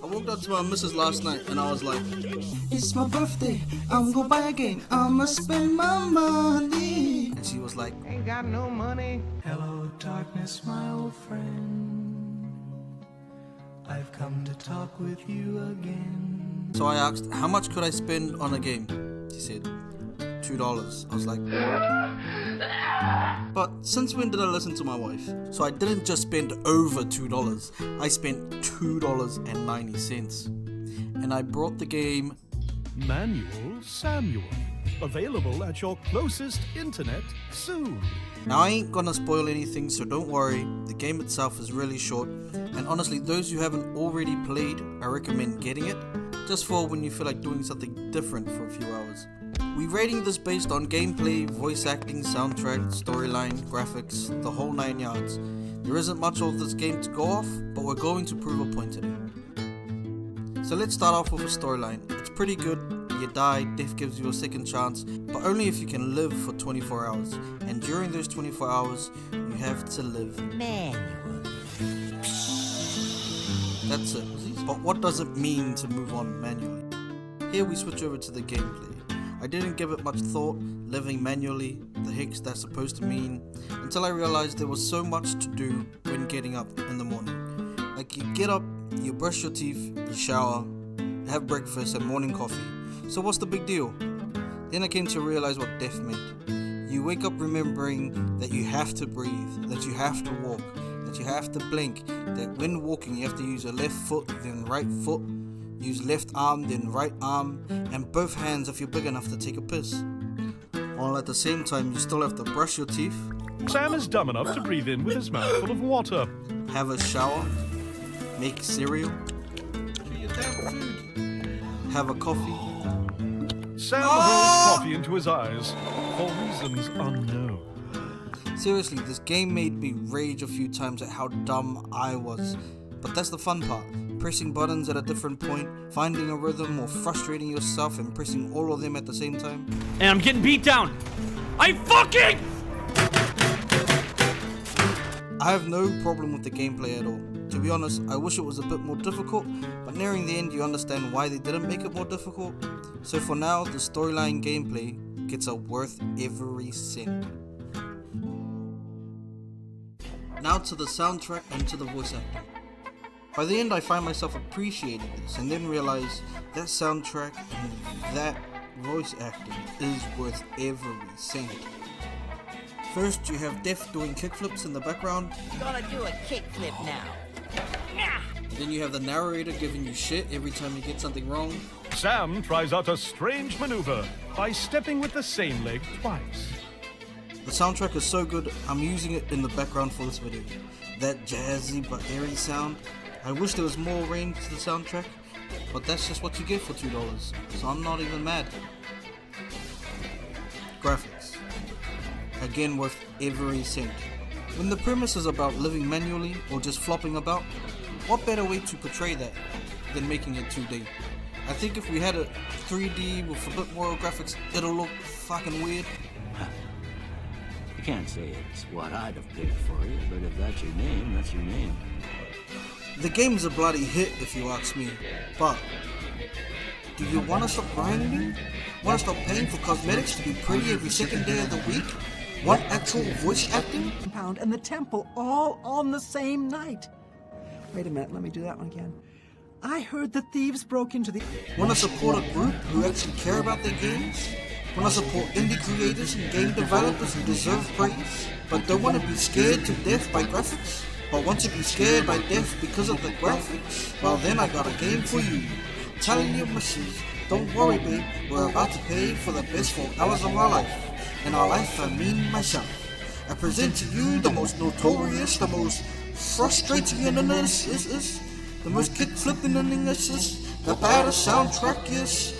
I walked up to my missus last night and I was like, it's my birthday, I'm gonna buy a game, I'ma spend my money. And she was like, ain't got no money. Hello darkness, my old friend, I've come to talk with you again. so I asked, how much could I spend on a game? She said, $2. I was like, but since when did I listen to my wife? So I didn't just spend over $2, I spent $2.90. And I brought the game Manuel Samuel. Available at your closest internet soon. Now I ain't gonna spoil anything, so don't worry. The game itself is really short, and honestly, those who haven't already played, I recommend getting it, just for when you feel like doing something different for a few hours. We're rating this based on gameplay, voice acting, soundtrack, storyline, graphics, the whole 9 yards. There isn't much of this game to go off, but we're going to prove a point today. So let's start off with a storyline. It's pretty good. You die, death gives you a second chance, but only if you can live for 24 hours. And during those 24 hours, you have to live manually. That's it. But what does it mean to move on manually? Here we switch over to the gameplay. I didn't give it much thought, living manually, the heck's that supposed to mean, until I realized there was so much to do when getting up in the morning. Like you get up, you brush your teeth, you shower, have breakfast and morning coffee. So what's the big deal? Then I came to realize what death meant. You wake up remembering that you have to breathe, that you have to walk, that you have to blink, that when walking you have to use your left foot, then right foot, use left arm, then right arm, and both hands if you're big enough to take a piss. While at the same time you still have to brush your teeth. Sam is dumb enough to breathe in with his mouth full of water. Have a shower, make cereal, have a coffee. Sam hurls coffee into his eyes for reasons unknown. Seriously, this game made me rage a few times at how dumb I was. But that's the fun part. Pressing buttons at a different point, finding a rhythm, or frustrating yourself and pressing all of them at the same time. And I'm getting beat down. I have no problem with the gameplay at all. To be honest, I wish it was a bit more difficult, but nearing the end you understand why they didn't make it more difficult. So for now, the storyline gameplay gets a worth every cent. Now to the soundtrack and to the voice acting. By the end I find myself appreciating this and then realize that soundtrack and that voice acting is worth every cent. First you have Def doing kickflips in the background. Gonna do a kickflip now. Then you have the narrator giving you shit every time you get something wrong. Sam tries out a strange maneuver by stepping with the same leg twice. The soundtrack is so good, I'm using it in the background for this video. That jazzy but airy sound. I wish there was more range to the soundtrack, but that's just what you get for $2, so I'm not even mad. Graphics. Again worth every cent. When the premise is about living manually or just flopping about, what better way to portray that than making it 2D? I think if we had it 3D with a bit more graphics, it'll look fucking weird. I can't say it's what I'd have picked for you, but if that's your name, that's your name. The game's a bloody hit if you ask me, but do you want to stop grinding? Want to stop paying for cosmetics to be pretty every second day of the week? Want actual voice acting? Compound and the temple all on the same night. Wait a minute, let me do that one again. I heard the thieves broke into the... Want to support a group who actually care about their games? Want to support indie creators and game developers who deserve praise, but don't want to be scared to death by graphics? But want to be scared by death because of the graphics? Well then I got a game for you. Telling your missus, don't worry babe, we're about to pay for the best 4 hours of our life. In our life I mean myself. I present to you the most notorious, the most frustrating analysis, the most kick-flipping analysis, the baddest soundtrack is...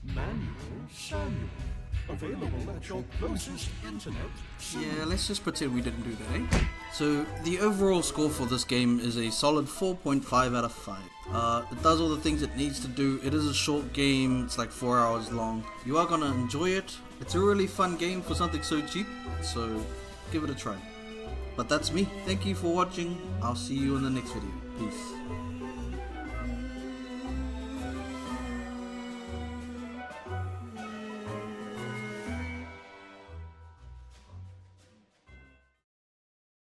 Manuel Samuel. Available at your closest internet soon. Yeah, let's just pretend we didn't do that, eh? So, the overall score for this game is a solid 4.5 out of 5. It does all the things it needs to do. It is a short game, it's like 4 hours long. You are gonna enjoy it. It's a really fun game for something so cheap, so give it a try. But that's me. Thank you for watching. I'll see you in the next video. Peace.